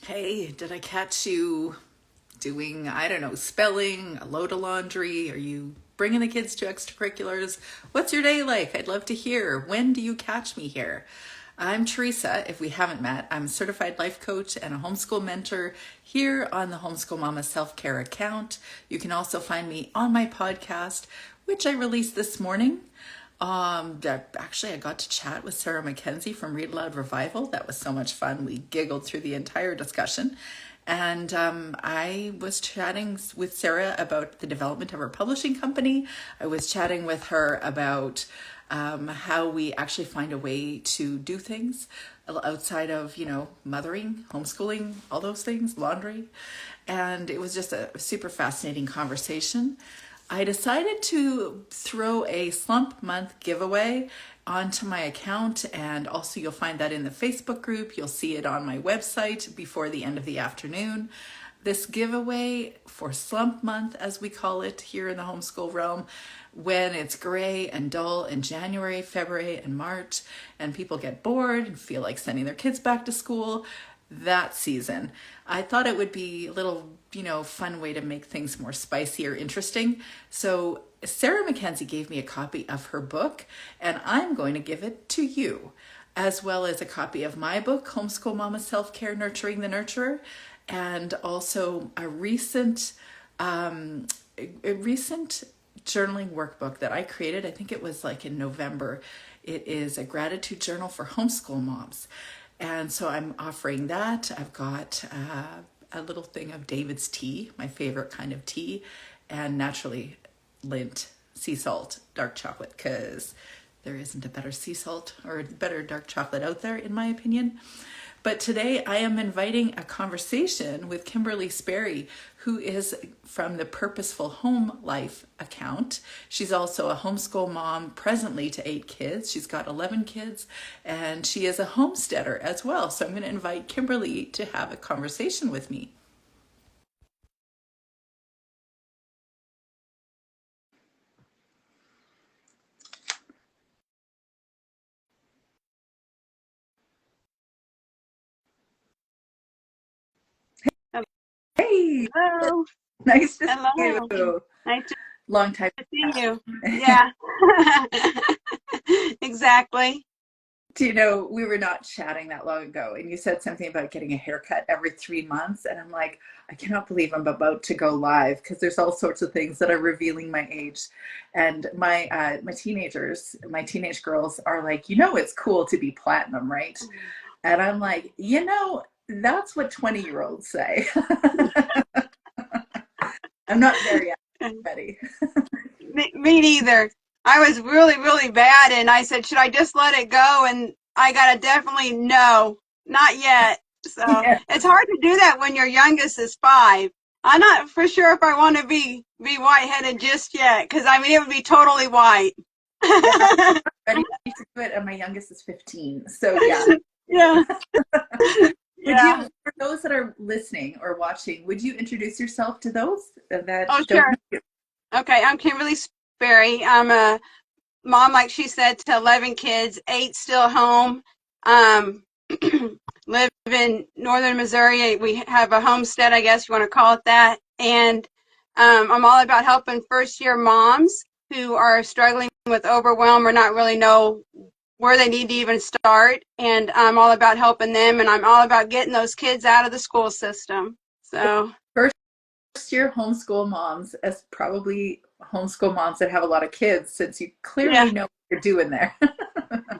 Hey, did I catch you doing, I don't know, spelling, a load of laundry? Are you bringing the kids to extracurriculars? What's your day like? I'd love to hear. When do you catch me here? I'm Teresa. If we haven't met, I'm a certified life coach and a homeschool mentor here on the Homeschool Mama Self Care account. You can also find me on my podcast, which I released this morning. Actually, I got to chat with Sarah Mackenzie from Read Aloud Revival. That was so much fun. We giggled through the entire discussion. And I was chatting with Sarah about the development of her publishing company. I was chatting with her about how we actually find a way to do things outside of, mothering, homeschooling, all those things, laundry. And it was just a super fascinating conversation. I decided to throw a slump month giveaway onto my account, and also you'll find that in the Facebook group. You'll see it on my website before the end of the afternoon. This giveaway for slump month, as we call it here in the homeschool realm, when it's gray and dull in January, February, and March, and people get bored and feel like sending their kids back to school, that season. I thought it would be a little, fun way to make things more spicy or interesting. So Sarah Mackenzie gave me a copy of her book, and I'm going to give it to you, as well as a copy of my book, Homeschool Mama Self-Care, Nurturing the Nurturer, and also a recent journaling workbook that I created. I think it was like in November. It is a gratitude journal for homeschool moms. And so I'm offering that. I've got a little thing of David's tea, my favorite kind of tea, and naturally Lindt sea salt dark chocolate, because there isn't a better sea salt or a better dark chocolate out there, in my opinion. But today I am inviting a conversation with Kimberly Sperry, who is from the Purposeful Home Life account. She's also a homeschool mom presently to 8 kids. She's got 11 kids, and she is a homesteader as well. So I'm going to invite Kimberly to have a conversation with me. Hey, Hello. nice to see Hello. you. Nice Long time. to see you. Yeah. Exactly. Do you know, we were not chatting that long ago, and you said something about getting a haircut every 3 months, and I'm like, I cannot believe I'm about to go live because there's all sorts of things that are revealing my age. And my teenagers, my teenage girls are like, it's cool to be platinum, right? And I'm like, that's what 20-year-olds say. I'm not there yet, Betty. Me neither. I was really, really bad, and I said, should I just let it go? And I got a definitely no, not yet. So Yeah. it's hard to do that when your youngest is 5. I'm not for sure if I want to be white-headed just yet, because I mean it would be totally white. Yeah, ready to do it, and my youngest is 15. So yeah. Yeah, Would yeah. you, for those that are listening or watching, would you introduce yourself to those that Oh, don't sure. know you? Okay, I'm Kimberly Sperry. I'm a mom, like she said, to 11 kids, 8 still home. Um, live in northern Missouri. We have a homestead, I guess you want to call it that. And I'm all about helping first-year moms who are struggling with overwhelm or not really know where they need to even start. And I'm all about helping them, and I'm all about getting those kids out of the school system. So, First year homeschool moms, as probably homeschool moms that have a lot of kids, since you yeah, clearly know what you're doing there.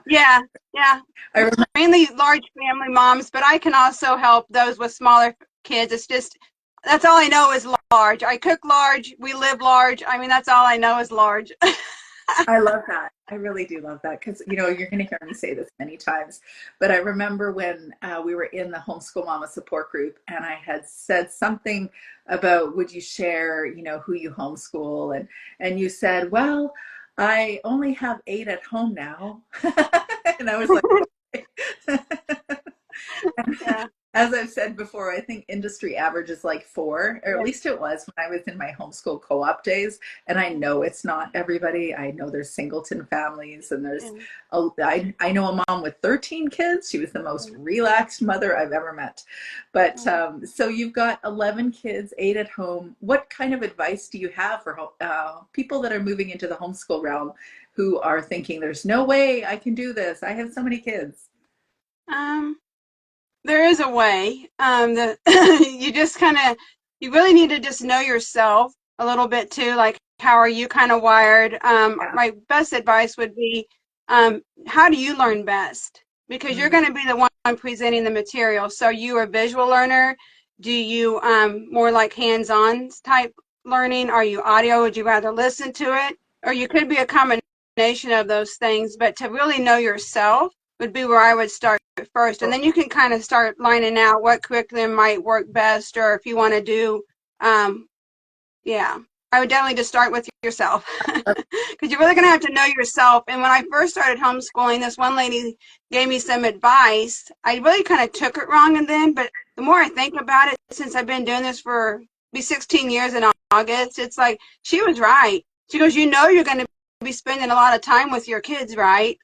yeah, yeah. I remember, Mainly large family moms, but I can also help those with smaller kids. It's just, that's all I know is large. I cook large, we live large. I mean, that's all I know is large. I love that. I really do love that because, you're going to hear me say this many times, but I remember when we were in the Homeschool Mama support group and I had said something about, would you share, who you homeschool? And you said, well, I only have 8 at home now. And I was like, okay. Yeah. as I've said before, I think industry average is like 4, or at Yeah, least it was when I was in my homeschool co-op days. And I know it's not everybody. I know there's singleton families, and yeah, I know a mom with 13 kids. She was the most relaxed mother I've ever met. But yeah. so you've got 11 kids, 8 at home. What kind of advice do you have for people that are moving into the homeschool realm who are thinking, there's no way I can do this? I have so many kids. Um, there is a way. You just kind of, you really need to just know yourself a little bit too. Like, how are you kind of wired? Yeah. My best advice would be, how do you learn best? Because you're Mm. going to be the one presenting the material. So you are a visual learner. Do you more like hands-on type learning? Are you audio? Would you rather listen to it? Or you could be a combination of those things. But to really know yourself would be where I would start first, and then you can kind of start lining out what curriculum might work best, or if you want to do, um, yeah, I would definitely just start with yourself because you're really going to have to know yourself. And when I first started homeschooling, this one lady gave me some advice. I really kind of took it wrong, and then, but the more I think about it, since I've been doing this for be 16 years in August, it's like she was right. She goes, you know, you're going to be spending a lot of time with your kids, right?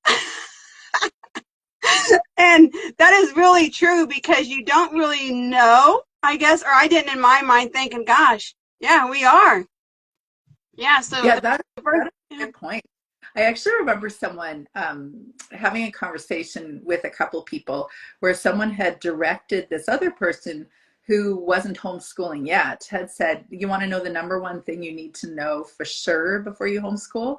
And that is really true because you don't really know, I guess, or I didn't in my mind thinking, gosh, yeah, we are. Yeah, so Yeah, the first, that is a yeah, good point. I actually remember someone having a conversation with a couple people where someone had directed this other person who wasn't homeschooling yet, had said, you want to know the number one thing you need to know for sure before you homeschool?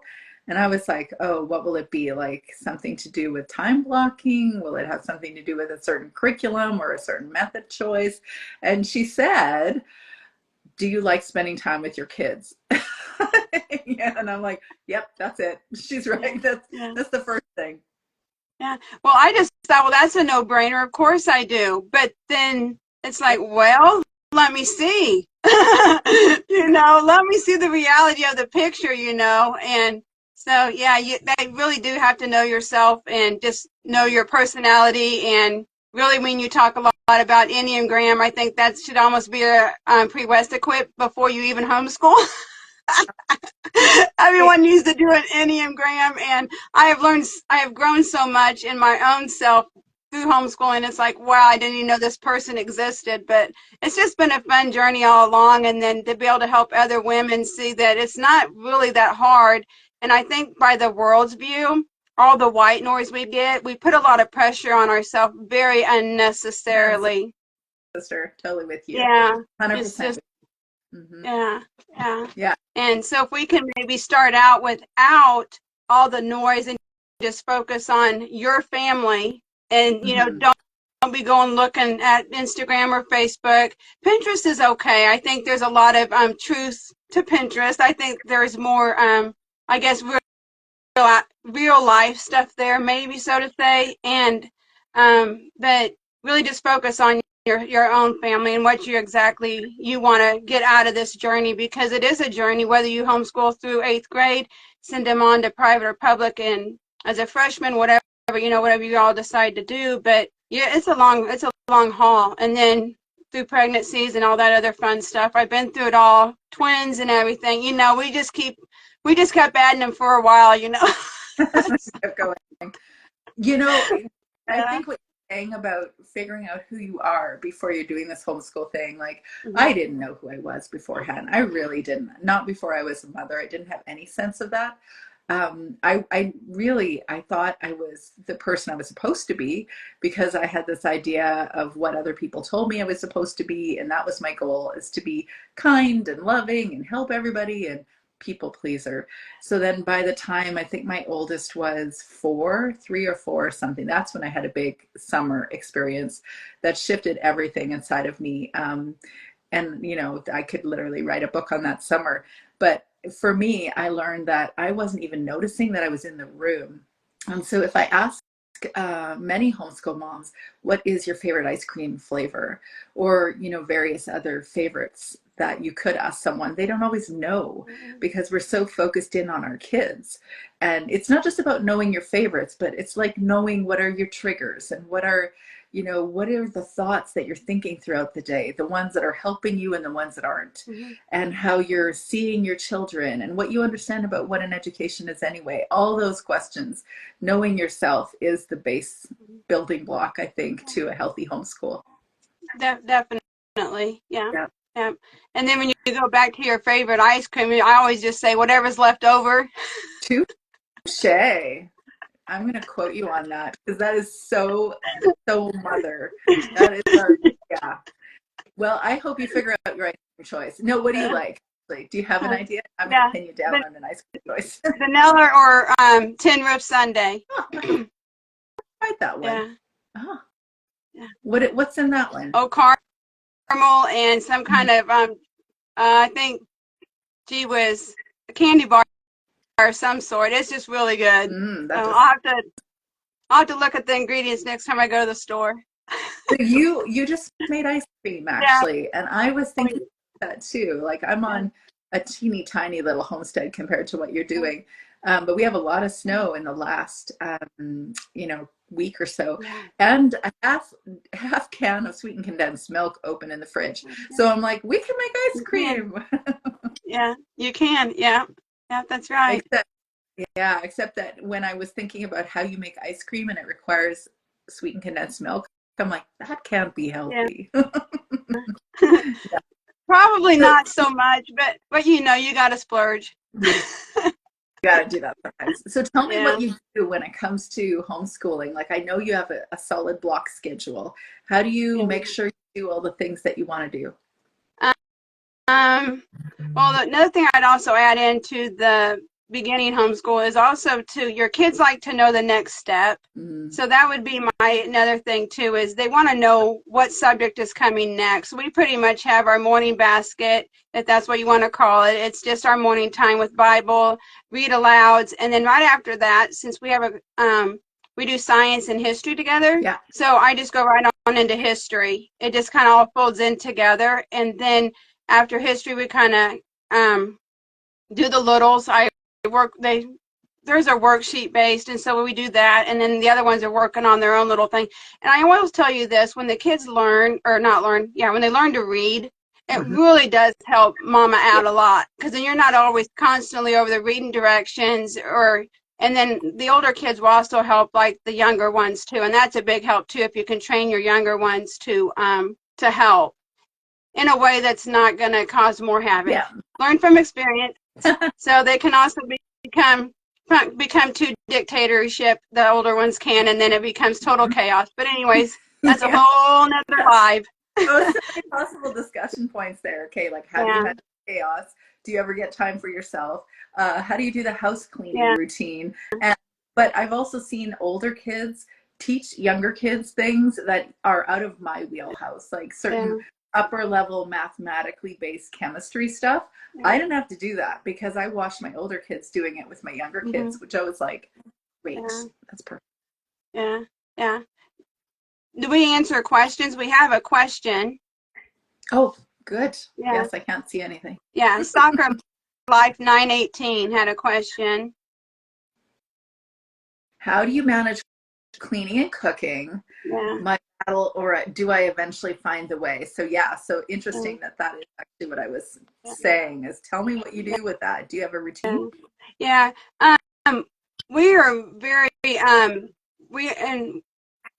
And I was like, oh, what will it be? Like something to do with time blocking? Will it have something to do with a certain curriculum or a certain method choice? And she said, do you like spending time with your kids? Yeah, and I'm like, yep, that's it. She's yeah, right. yeah, That's the first thing. yeah. Well, I just thought, well, that's a no-brainer. Of course I do. But then it's like, well, let me see. Let me see the reality of the picture, and so yeah, they really do have to know yourself and just know your personality. And really, when you talk a lot about Enneagram, I think that should almost be a prerequisite before you even homeschool. Hey, Everyone needs to do an Enneagram, and I have grown so much in my own self through homeschooling. It's like, wow, I didn't even know this person existed, but it's just been a fun journey all along. And then to be able to help other women see that it's not really that hard. And I think by the world's view, all the white noise we get, we put a lot of pressure on ourselves very yes, unnecessarily. sister, totally with you. Yeah, it's 100%. just, Hmm. yeah, yeah. Yeah. And so if we can maybe start out without all the noise and just focus on your family and, Hmm. don't be going looking at Instagram or Facebook. Pinterest is okay. I think there's a lot of truth to Pinterest. I think there's more, I guess, real life stuff there, maybe so to say. And but really just focus on your own family and what you want to get out of this journey, because it is a journey. Whether you homeschool through 8th grade, send them on to private or public, and as a freshman, whatever you all decide to do. But yeah, it's a long haul. And then through pregnancies and all that other fun stuff, I've been through it all, twins and everything. We just kept adding them for a while. Kept going. You know, I Yeah. think what you're saying about figuring out who you are before you're doing this homeschool thing, like Mhm. I didn't know who I was beforehand. I really didn't. Not before I was a mother. I didn't have any sense of that. I thought I was the person I was supposed to be because I had this idea of what other people told me I was supposed to be, and that was my goal, is to be kind and loving and help everybody and people pleaser. So then by the time I think my oldest was 4, 3 or 4 or something, that's when I had a big summer experience that shifted everything inside of me. And I could literally write a book on that summer. But for me, I learned that I wasn't even noticing that I was in the room. And so if I ask many homeschool moms, what is your favorite ice cream flavor? Or, various other favorites that you could ask someone, they don't always know because we're so focused in on our kids. And it's not just about knowing your favorites, but it's like knowing what are your triggers and what are what are the thoughts that you're thinking throughout the day, the ones that are helping you and the ones that aren't, and how you're seeing your children and what you understand about what an education is anyway. All those questions, knowing yourself is the base building block, I think, to a healthy homeschool. Definitely. Yeah. Yeah. And then when you go back to your favorite ice cream, I always just say whatever's left over. Touche. I'm going to quote you on that because that is so mother. That is yeah. Well, I hope you figure out your ice cream choice. No, what do you like? Do you have an idea? I'm going to pin you down on an ice cream choice. Vanilla or tin roof sundae. Oh, I tried that one. Yeah. Oh. Yeah. What's in that one? Oh, caramel and some kind of I think was a candy bar of some sort. It's just really good. I'll have to look at the ingredients next time I go to the store. So you just made ice cream, actually, and I was thinking that too. Like, I'm on a teeny tiny little homestead compared to what you're doing, but we have a lot of snow in the last week or so, and a half can of sweetened condensed milk open in the fridge. So I'm like, we can make ice cream. Yeah, you can. Yeah, that's right. Except that when I was thinking about how you make ice cream and it requires sweetened condensed milk, I'm like, that can't be healthy. Probably not so much, but you got to splurge. You got to do that sometimes. So tell me what you do when it comes to homeschooling. Like, I know you have a solid block schedule. How do you make sure you do all the things that you want to do? Well, another thing I'd also add into the beginning homeschool is also your kids like to know the next step. So that would be another thing too, is they want to know what subject is coming next. We pretty much have our morning basket, if that's what you want to call it. It's just our morning time with Bible, read alouds, and then right after that, since we have we do science and history together. Yeah. So I just go right on into history. It just kind of all folds in together, and then after history, we kind of do the littles. There's a worksheet based, and so we do that, and then the other ones are working on their own little thing. And I always tell you this, when the kids when they learn to read, it really does help mama out a lot, because then you're not always constantly over the reading directions, and then the older kids will also help, like the younger ones too, and that's a big help too, if you can train your younger ones to help in a way that's not going to cause more havoc. Yeah. Learn from experience. So they can also become too dictatorship, the older ones can, and then it becomes total chaos. But anyways, that's a whole nother live. So many possible discussion points there. Okay, like, how do you manage chaos? Do you ever get time for yourself? How do you do the house cleaning routine? But I've also seen older kids teach younger kids things that are out of my wheelhouse, like certain upper level mathematically based chemistry stuff. I didn't have to do that because I watched my older kids doing it with my younger kids, which I was like, great, that's perfect. Yeah. Do we answer questions? We have a question. Oh, good. Yes, I can't see anything. Yeah, Soccer Life 918 had a question. How do you manage cleaning and cooking? My battle, or do I eventually find the way? So so interesting that is actually what I was saying, is tell me what you do with that. Do you have a routine? We are very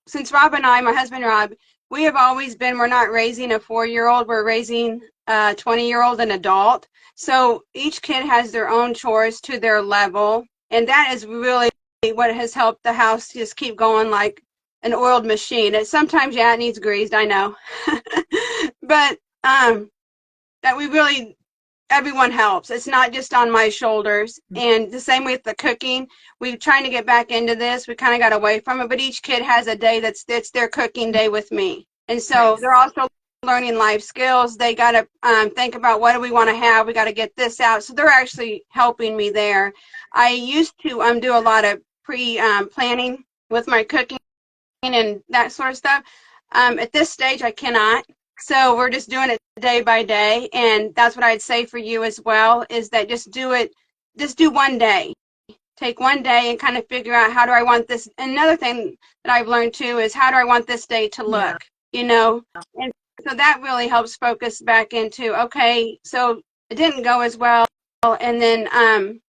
since Rob and I, my husband Rob, we have always been, we're not raising a 4-year-old, we're raising a 20-year-old, an adult. So each kid has their own chores to their level, and that is really what has helped the house just keep going like an oiled machine. And sometimes, it needs greased, I know. But that we really, everyone helps. It's not just on my shoulders. And the same with the cooking. We're trying to get back into this. We kind of got away from it, but each kid has a day that's their cooking day with me. And so they're also learning life skills. They got to think about, what do we want to have? We got to get this out. So they're actually helping me there. I used to do a lot of planning with my cooking and that sort of stuff. At this stage, I cannot. So we're just doing it day by day. And that's what I'd say for you as well, is that just do one day. take one day and kind of figure out, how do I want this? And another thing that I've learned too is, how do I want this day to Yeah. look? You know, and so that really helps focus back into, okay, so it didn't go as well, and then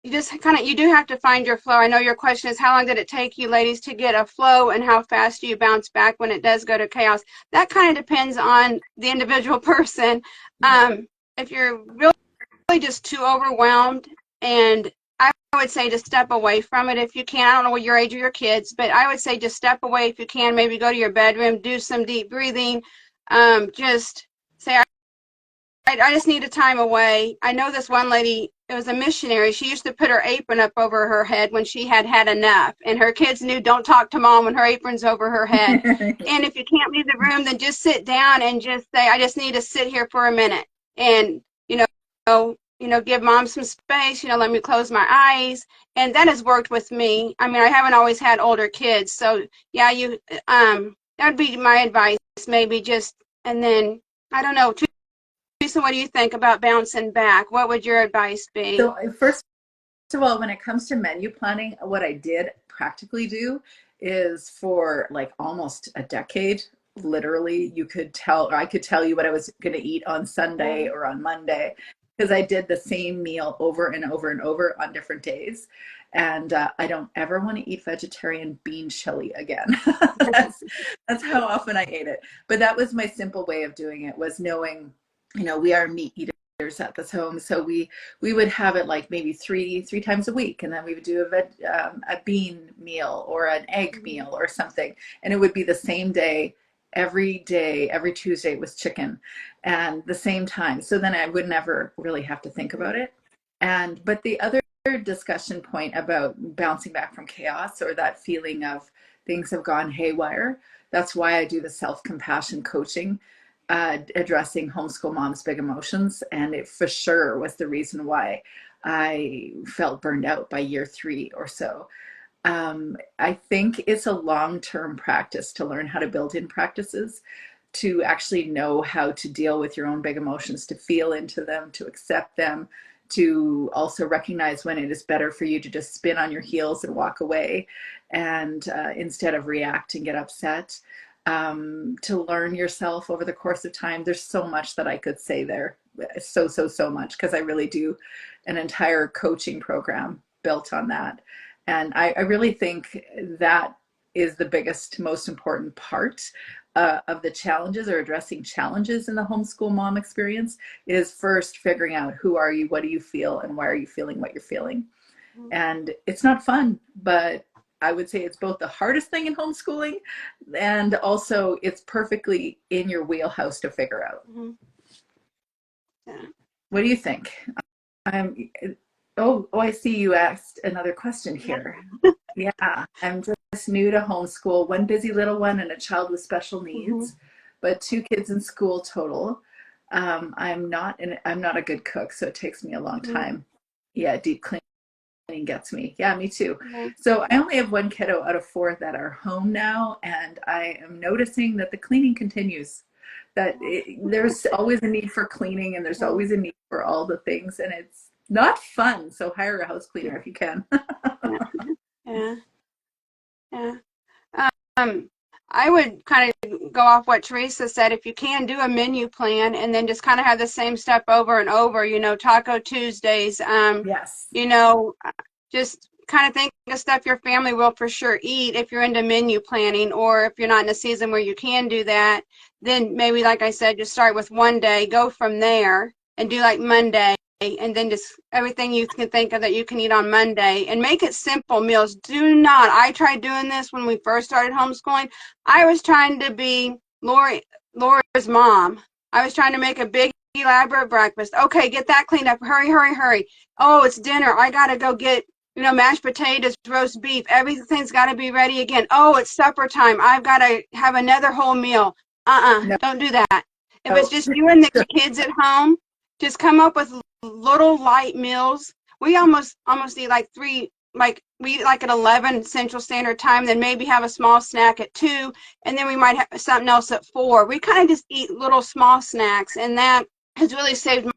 you just kind of, you do have to find your flow. I know your question is, how long did it take you ladies to get a flow, and how fast do you bounce back when it does go to chaos? That kind of depends on the individual person. If you're really just too overwhelmed, and I would say to step away from it if you can. I don't know what your age of your kids, but I would say just step away if you can. Maybe go to your bedroom, do some deep breathing. Just say, I just need a time away. I know this one lady, it was a missionary. She used to put her apron up over her head when she had had enough. And her kids knew, don't talk to mom when her apron's over her head. And if you can't leave the room, then just sit down and just say, I just need to sit here for a minute. And, give mom some space, let me close my eyes. And that has worked with me. I mean, I haven't always had older kids. So yeah, that would be my advice, maybe just, and then, I don't know, Teresa, what do you think about bouncing back? What would your advice be? So first of all, when it comes to menu planning, what I did practically do is, for like almost a decade, literally, I could tell you what I was going to eat on Sunday or on Monday, because I did the same meal over and over and over on different days. And I don't ever want to eat vegetarian bean chili again. that's how often I ate it. But that was my simple way of doing it, was knowing, we are meat eaters at this home, so we would have it like maybe three times a week, and then we would do a bean meal or an egg meal or something, and it would be the same day. Every day, every Tuesday was chicken, and the same time. So then I would never really have to think about it. But the other discussion point about bouncing back from chaos, or that feeling of things have gone haywire, that's why I do the self-compassion coaching, addressing homeschool moms' big emotions. And it for sure was the reason why I felt burned out by year 3 or so. I think it's a long-term practice to learn how to build in practices, to actually know how to deal with your own big emotions, to feel into them, to accept them, to also recognize when it is better for you to just spin on your heels and walk away, and instead of react and get upset. To learn yourself over the course of time. There's so much that I could say there. So much, because I really do an entire coaching program built on that. And I really think that is the biggest, most important part of the challenges, or addressing challenges in the homeschool mom experience, is first figuring out, who are you, what do you feel, and why are you feeling what you're feeling. And it's not fun, but I would say it's both the hardest thing in homeschooling, and also it's perfectly in your wheelhouse to figure out. Yeah. What do you think? I see you asked another question here. Yeah, I'm just new to homeschool, one busy little one and a child with special needs, but 2 kids in school total. I'm not a good cook, so it takes me a long time. Yeah, deep cleaning gets me. Yeah, me too. So I only have 1 kiddo out of 4 that are home now, and I am noticing that the cleaning continues. There's always a need for cleaning, and there's always a need for all the things, and it's not fun. So hire a house cleaner if you can. Yeah. I would kind of go off what Teresa said. If you can, do a menu plan, and then just kind of have the same stuff over and over. Taco Tuesdays. Yes. Just kind of think of stuff your family will for sure eat if you're into menu planning, or if you're not in a season where you can do that, then maybe, like I said, just start with one day, go from there, and do like Monday, and then just everything you can think of that you can eat on Monday, and make it simple meals. I tried doing this when we first started homeschooling. I was trying to be Laura's mom. I was trying to make a big elaborate breakfast. Okay, get that cleaned up. Hurry. Oh, it's dinner. I got to go get mashed potatoes, roast beef. Everything's got to be ready again. Oh, it's supper time. I've got to have another whole meal. No. Don't do that. If it's just you and the kids at home, just come up with little light meals. We almost eat like 3, we eat like at 11 Central Standard Time, then maybe have a small snack at 2, and then we might have something else at 4. We kind of just eat little small snacks, and that has really saved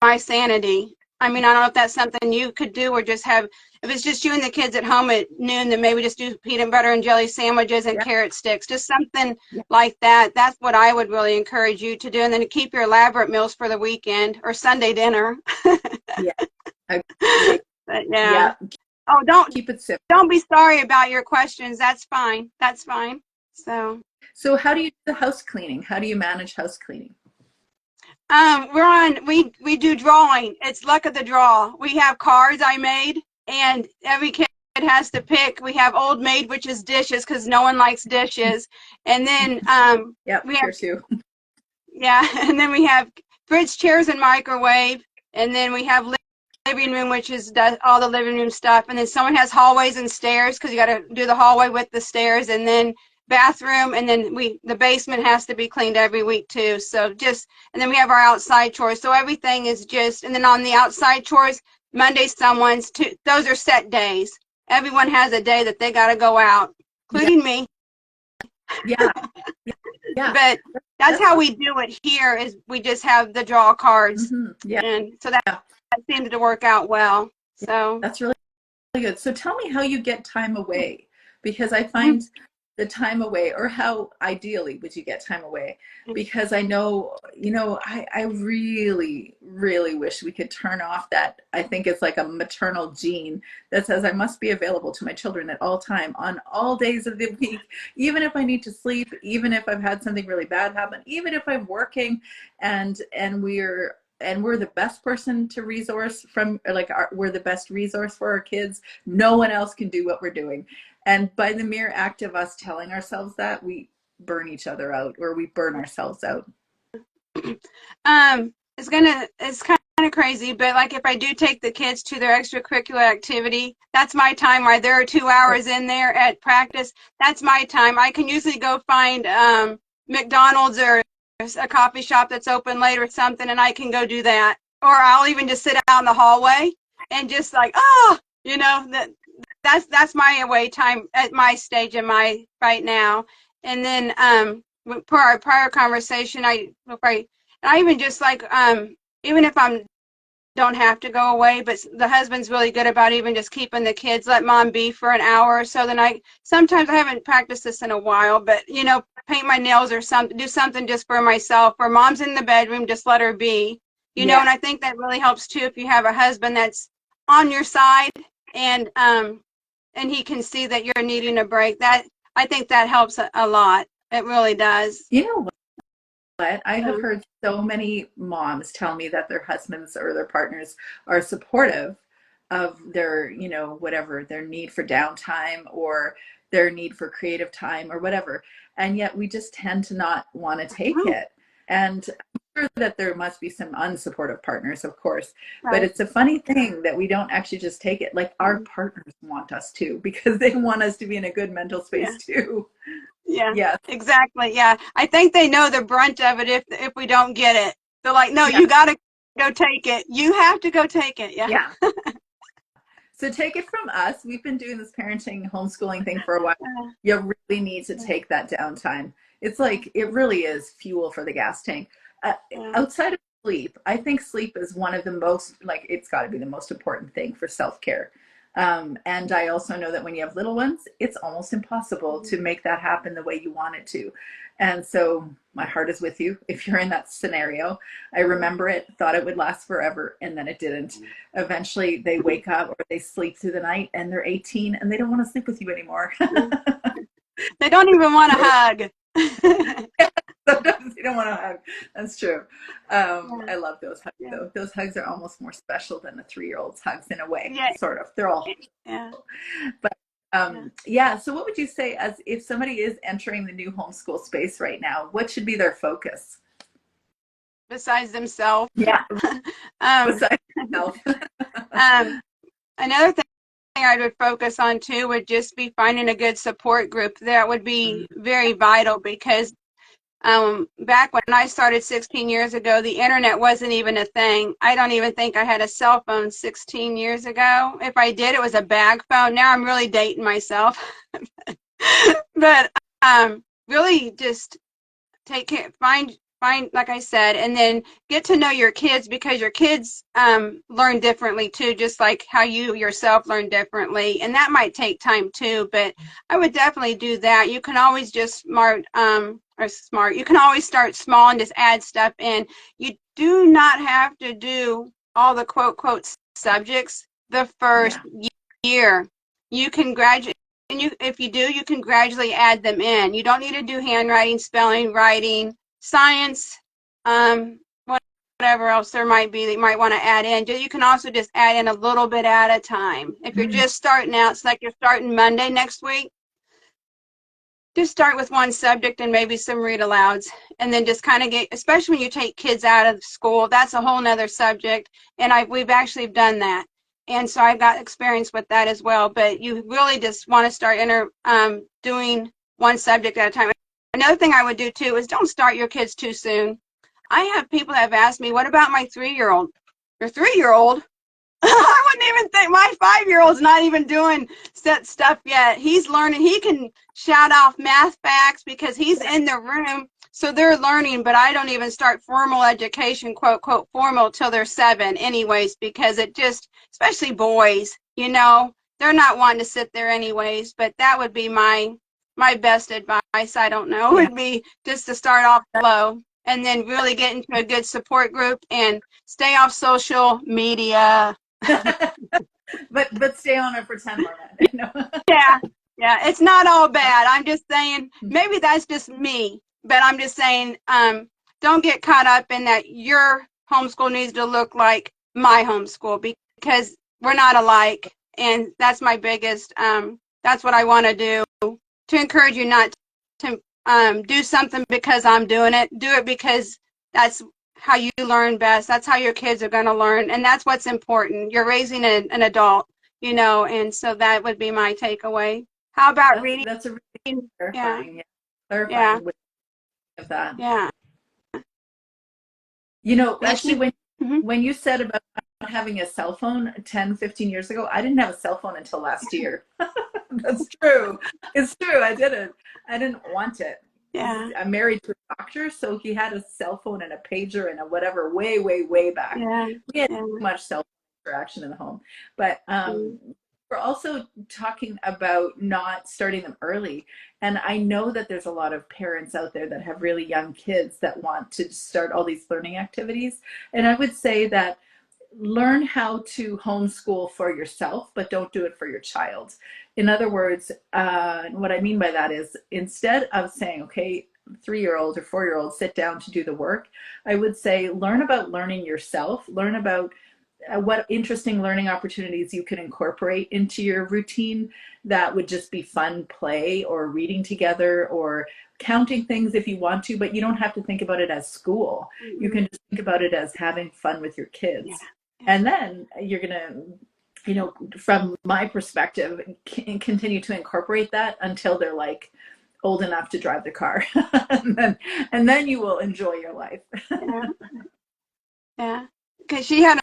my sanity. I mean, I don't know if that's something you could do, or just have, if it's just you and the kids at home at noon, then maybe just do peanut butter and jelly sandwiches and Yeah. carrot sticks, just something Yeah. like that. That's what I would really encourage you to do. And then to keep your elaborate meals for the weekend or Sunday dinner. Yeah. Agree. But yeah. Yeah. Oh, Keep it simple. don't be sorry about your questions. That's fine. That's fine. So, So how do you do the house cleaning? How do you manage house cleaning? we do drawing. It's luck of the draw. We have cards I made, and every kid has to pick. We have Old Maid, which is dishes, because no one likes dishes. And then Yeah, we have, here too. yeah, and then we have fridge, chairs, and microwave. And then we have living room, which does all the living room stuff. And then someone has hallways and stairs, because you got to do the hallway with the stairs. And then bathroom, and then the basement has to be cleaned every week too. So and then we have our outside chores. So everything is and then on the outside chores, Monday those are set days. Everyone has a day that they got to go out, Yeah. including me. Yeah. Yeah. But that's how we do it here, is we just have the draw cards. Yeah. And so that seemed to work out well. So That's really good. So tell me how you get time away, because I find the time away, or how ideally would you get time away? Because I know, I really, really wish we could turn off that. I think it's like a maternal gene that says I must be available to my children at all time, on all days of the week, even if I need to sleep, even if I've had something really bad happen, even if I'm working, and we're the best person to resource from, like, we're the best resource for our kids. No one else can do what we're doing. And by the mere act of us telling ourselves that, we burn each other out, or we burn ourselves out. it's kind of crazy, but like if I do take the kids to their extracurricular activity, that's my time. Right, there are 2 hours in there at practice. That's my time. I can usually go find McDonald's or a coffee shop that's open late or something, and I can go do that. Or I'll even just sit out in the hallway and just like, that's my away time at my stage in my right now. And then for our prior conversation, I even just like even if I don't have to go away, but the husband's really good about even just keeping the kids, let mom be for an hour or so. Then sometimes I haven't practiced this in a while, but paint my nails or something, do something just for myself. Or mom's in the bedroom, just let her be. And I think that really helps too if you have a husband that's on your side, and he can see that you're needing a break. That, I think that helps a lot. It really does. You know what? I have heard so many moms tell me that their husbands or their partners are supportive of their, whatever, their need for downtime, or their need for creative time, or whatever. And yet we just tend to not want to take it. And I'm sure that there must be some unsupportive partners, of course, but it's a funny thing that we don't actually just take it. Like, our partners want us to, because they want us to be in a good mental space too. Yeah, exactly. Yeah, I think they know the brunt of it if we don't get it. They're like, no, you got to go take it. You have to go take it. Yeah. So take it from us. We've been doing this parenting, homeschooling thing for a while. You really need to take that downtime. It's like, it really is fuel for the gas tank. Outside of sleep, I think sleep is one of the most, like, it's got to be the most important thing for self-care. And I also know that when you have little ones, it's almost impossible to make that happen the way you want it to. And so my heart is with you if you're in that scenario. I remember it, thought it would last forever, and then it didn't. Eventually they wake up, or they sleep through the night, and they're 18 and they don't want to sleep with you anymore. They don't even want to hug. Sometimes they don't want to hug. That's true. I love those hugs, though. Those hugs are almost more special than a 3-year-old's hugs, in a way, sort of. They're all, but so what would you say, as if somebody is entering the new homeschool space right now, what should be their focus? Besides themselves. Besides themselves. Another thing I would focus on too would just be finding a good support group. That would be very vital, because back when I started 16 years ago, the internet wasn't even a thing. I don't even think I had a cell phone 16 years ago. If I did, it was a bag phone. Now I'm really dating myself. But really just take care, find, like I said, and then get to know your kids, because your kids learn differently too, just like how you yourself learn differently. And that might take time too, but I would definitely do that. You can always just you can always start small and just add stuff in. You do not have to do all the quote subjects the first year. You can graduate. And if you do, you can gradually add them in. You don't need to do handwriting, spelling, writing, science, whatever else there might be that you might want to add in. You can also just add in a little bit at a time. If you're just starting out, it's like you're starting Monday next week, just start with one subject and maybe some read alouds, and then just kind of get, especially when you take kids out of school, that's a whole nother subject. And we've actually done that. And so I've got experience with that as well. But you really just want to start doing one subject at a time. Another thing I would do too is don't start your kids too soon. I have people that have asked me, what about my 3-year-old? Your 3-year-old? I wouldn't even think, my 5-year-old's not even doing set stuff yet. He's learning. He can shout off math facts because he's in the room. So they're learning, but I don't even start formal education, quote, formal, till they're 7 anyways, because it just, especially boys, they're not wanting to sit there anyways. But that would be my best advice. I don't know, would be just to start off slow and then really get into a good support group and stay off social media. but stay on it for 10 more minutes. Yeah, it's not all bad. I'm just saying, maybe that's just me, but I'm just saying, don't get caught up in that your homeschool needs to look like my homeschool, because we're not alike. And that's my biggest, that's what I want to do, to encourage you not to do something because I'm doing it. Do it because that's how you learn best. That's how your kids are going to learn. And that's what's important. You're raising an adult, and so that would be my takeaway. How about reading? That's a really clarifying, clarifying way of that. Yeah. Actually, when you said about not having a cell phone 10, 15 years ago, I didn't have a cell phone until last year. That's true. It's true. I didn't want it. Yeah. I'm married to a doctor, so he had a cell phone and a pager and a whatever way, way, way back. Yeah. We had too much cell phone interaction in the home. But we're also talking about not starting them early. And I know that there's a lot of parents out there that have really young kids that want to start all these learning activities. And I would say that learn how to homeschool for yourself, but don't do it for your child. In other words, what I mean by that is, instead of saying, okay, 3-year-old or 4-year-old, sit down to do the work, I would say learn about learning yourself, learn about what interesting learning opportunities you can incorporate into your routine that would just be fun play, or reading together, or counting things if you want to, but you don't have to think about it as school. You can just think about it as having fun with your kids. And then you're going to, from my perspective, continue to incorporate that until they're like old enough to drive the car. and then you will enjoy your life. Yeah. Because she had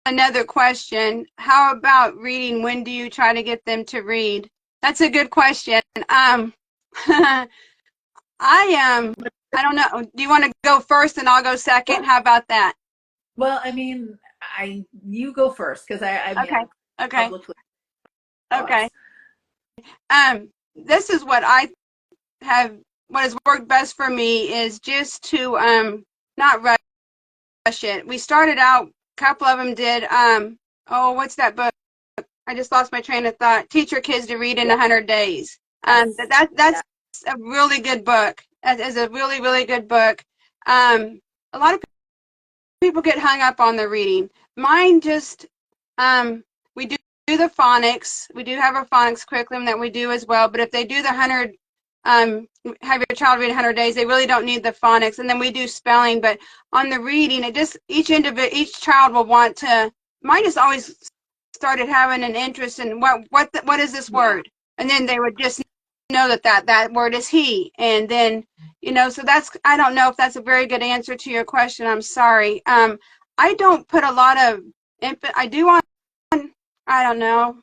another question. How about reading? When do you try to get them to read? That's a good question. I don't know. Do you want to go first and I'll go second? How about that? Well, I mean, you go first, because Okay. This is what has worked best for me, is just to not rush it. We started out, a couple of them did, what's that book? I just lost my train of thought. Teach Your Kids to Read in 100 Days. That's a really good book. That is a really, really good book. A lot of people get hung up on the reading. Mine just, we do the phonics. We do have a phonics curriculum that we do as well. But if they do the 100, have your child read 100 days, they really don't need the phonics. And then we do spelling. But on the reading, it just, each child will want to. Mine just always started having an interest in what is this word, and then they would just know that word is he, and then so that's, I don't know if that's a very good answer to your question. I'm sorry. I don't put a lot of I don't know.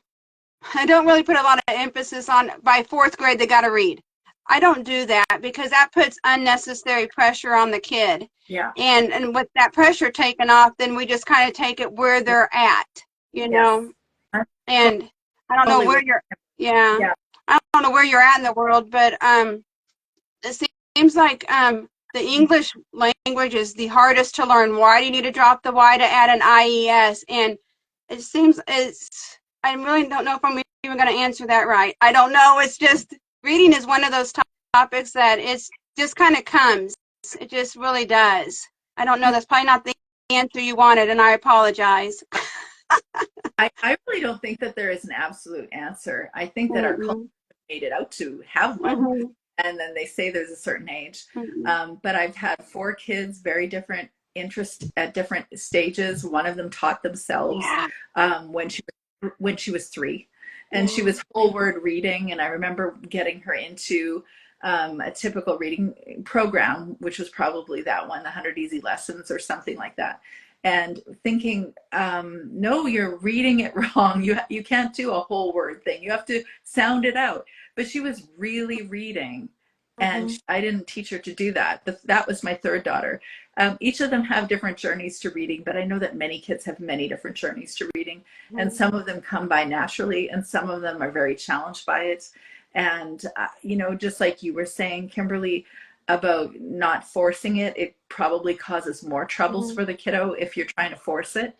I don't really put a lot of emphasis on, by 4th grade they got to read. I don't do that because that puts unnecessary pressure on the kid. Yeah. And with that pressure taken off, then we just kind of take it where they're at, you Yes. know. I'm And I don't know totally where with you're, yeah, you. Yeah. I don't know where you're at in the world, but it seems like the English language is the hardest to learn. Why do you need to drop the Y to add an IES? And it seems I really don't know if I'm even going to answer that right. I don't know. It's just reading is one of those topics that it's just kind of comes. It just really does. I don't know. That's probably not the answer you wanted, and I apologize. I really don't think that there is an absolute answer. I think that our culture Mm-mm. made it out to have one, Mm-hmm. and then they say there's a certain age. Mm-mm. But I've had four kids, very different interests at different stages. One of them taught themselves Yeah. when she was 3, and she Yeah. was whole word reading. And I remember getting her into a typical reading program, which was probably that one, the 100 Easy Lessons or something like that. And thinking, no, you're reading it wrong. You can't do a whole word thing. You have to sound it out. But she was really reading, and Mm-hmm. I didn't teach her to do that. That was my third daughter. Each of them have different journeys to reading, but I know that many kids have many different journeys to reading, and some of them come by naturally, and some of them are very challenged by it. And just like you were saying, Kimberly, about not forcing it, it probably causes more troubles Mm-hmm. for the kiddo if you're trying to force it.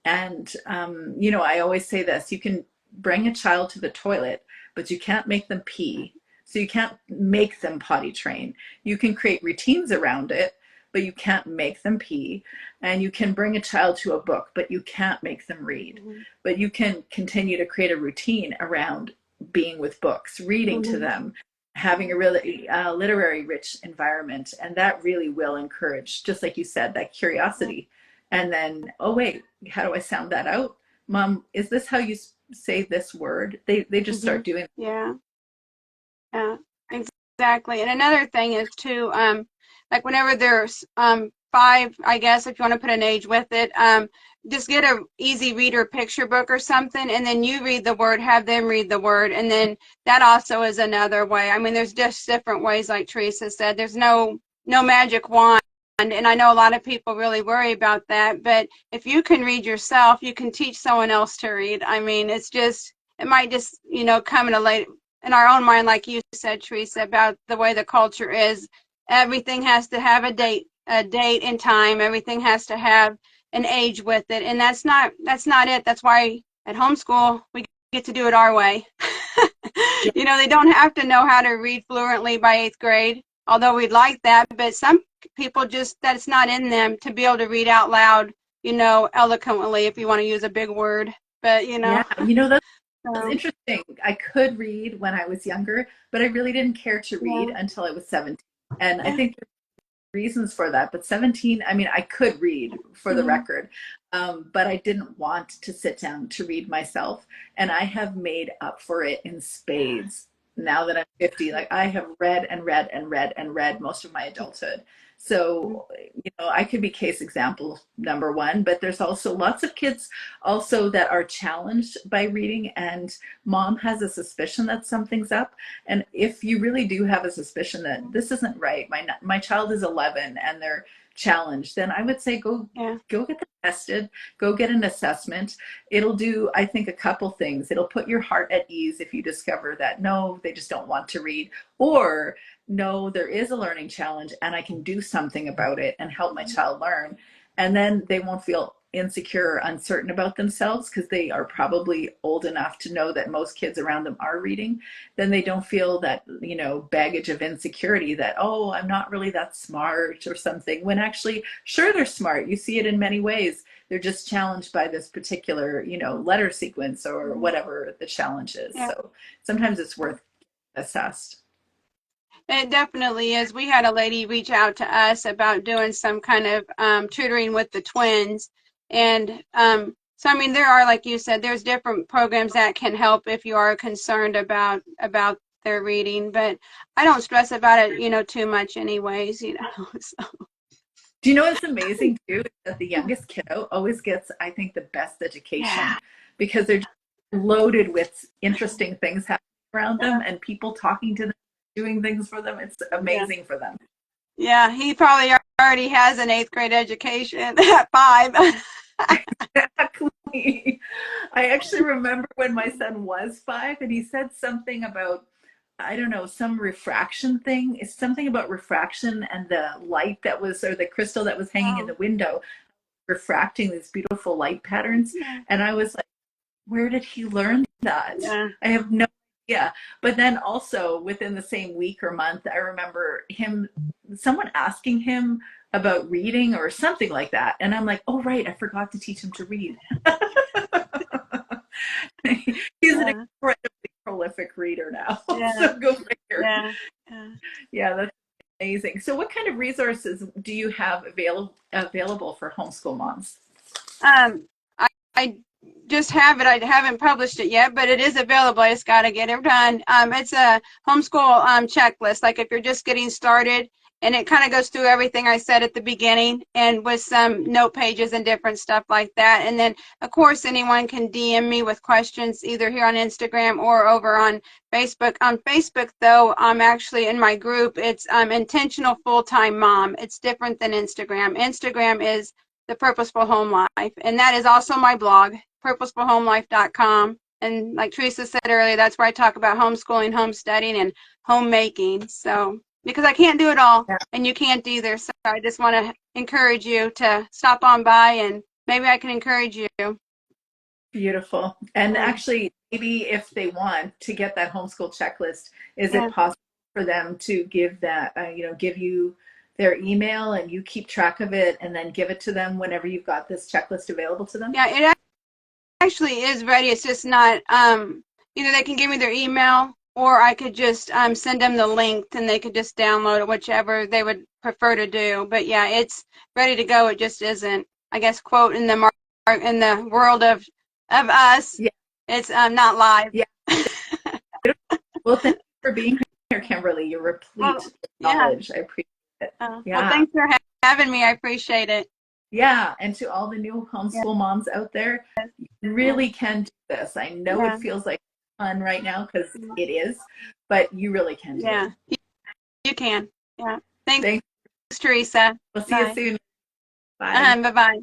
And I always say this: you can bring a child to the toilet, but you can't make them pee. So you can't make them potty train. You can create routines around it, but you can't make them pee. And you can bring a child to a book, but you can't make them read. Mm-hmm. But you can continue to create a routine around being with books, reading to Mm-hmm. them, having a really literary rich environment. And that really will encourage, just like you said, that curiosity. And then, oh, wait, how do I sound that out? Mom, is this how you say this word? They just Mm-hmm. start doing. Yeah. Yeah, exactly. And another thing is too, like whenever there's 5, I guess if you want to put an age with it, just get a easy reader picture book or something, and then you read the word, have them read the word, and then that also is another way. I mean, there's just different ways, like Teresa said. There's no magic wand, and I know a lot of people really worry about that. But if you can read yourself, you can teach someone else to read. I mean, it might just come in our own mind, like you said, Teresa, about the way the culture is. Everything has to have a date and time. Everything has to have an age with it, and that's not it. That's why at homeschool we get to do it our way. They don't have to know how to read fluently by 8th grade, although we'd like that. But some people just that's not in them to be able to read out loud, eloquently, if you want to use a big word. But Yeah, that's so, interesting. I could read when I was younger, but I really didn't care to read yeah, until I was 17. And I yeah. think reasons for that. But 17, I mean, I could read for the Mm-hmm. record, but I didn't want to sit down to read myself. And I have made up for it in spades now that I'm 50. Like I have read and read and read and read most of my adulthood. So, I could be case example number one, but there's also lots of kids also that are challenged by reading, and mom has a suspicion that something's up. And if you really do have a suspicion that this isn't right, my child is 11 and they're challenged, then I would say Yeah. go get them tested, go get an assessment. It'll do, I think, a couple things. It'll put your heart at ease if you discover that no, they just don't want to read, or no, there is a learning challenge and I can do something about it and help my child learn. And then they won't feel insecure or uncertain about themselves because they are probably old enough to know that most kids around them are reading. Then they don't feel that baggage of insecurity that, oh, I'm not really that smart or something, when actually sure, they're smart. You see it in many ways. They're just challenged by this particular letter sequence or whatever the challenge is. Yeah. So sometimes it's worth assessed. It definitely is. We had a lady reach out to us about doing some kind of tutoring with the twins. And so, I mean, there are, like you said, there's different programs that can help if you are concerned about their reading. But I don't stress about it, too much anyways. So, Do you know what's amazing too? That the youngest kiddo always gets, I think, the best education yeah. because they're just loaded with interesting things happening around them and people talking to them. doing things for them. It's Yeah. amazing for them. Yeah, he probably already has an 8th grade education at 5. Exactly. I actually remember when my son was 5 and he said something about, I don't know, some refraction thing. It's something about refraction and the light that was, or the crystal that was hanging in Oh, the window, refracting these beautiful light patterns. yeah. And I was like, where did he learn that? Yeah. I have no idea. But then also within the same week or month, I remember someone asking him about reading or something like that. And I'm like, oh, right, I forgot to teach him to read. He's an Yeah. incredibly prolific reader now. Yeah. So go figure. Yeah. Yeah. Yeah, that's amazing. So what kind of resources do you have available for homeschool moms? Um, I just have it. I haven't published it yet, but it is available. I just got to get it done. It's a homeschool checklist. Like if you're just getting started, and it kind of goes through everything I said at the beginning, and with some note pages and different stuff like that. And then, of course, anyone can DM me with questions either here on Instagram or over on Facebook. On Facebook, though, I'm actually in my group. It's Intentional Full-Time Mom. It's different than Instagram. Instagram is The Purposeful Home Life, and that is also my blog, purposefulhomelife.com. And like Teresa said earlier, that's where I talk about homeschooling, homesteading, and homemaking. So, because I can't do it all, Yeah. and you can't either. So I just want to encourage you to stop on by, and maybe I can encourage you. Beautiful. And Yeah. actually, maybe if they want to get that homeschool checklist, is Yeah. it possible for them to give that, give you their email and you keep track of it and then give it to them whenever you've got this checklist available to them? Yeah, it actually is ready. It's just not, either they can give me their email or I could just send them the link and they could just download it, whichever they would prefer to do. But yeah, it's ready to go. It just isn't, I guess, quote in the world of us, Yeah. it's not live. Yeah. Well, thank you for being here, Kimberly. You're replete Well, with yeah. knowledge. I appreciate it. Well, Yeah. thanks for having me. I appreciate it. Yeah. And to all the new Yeah. homeschool moms out there, you Yeah. really can do this. I know Yeah. it feels like fun right now because it is, but you really can do Yeah. it. You can. Yeah. Thanks, Thanks. Teresa. We'll see you Bye. soon. Bye. Bye-bye.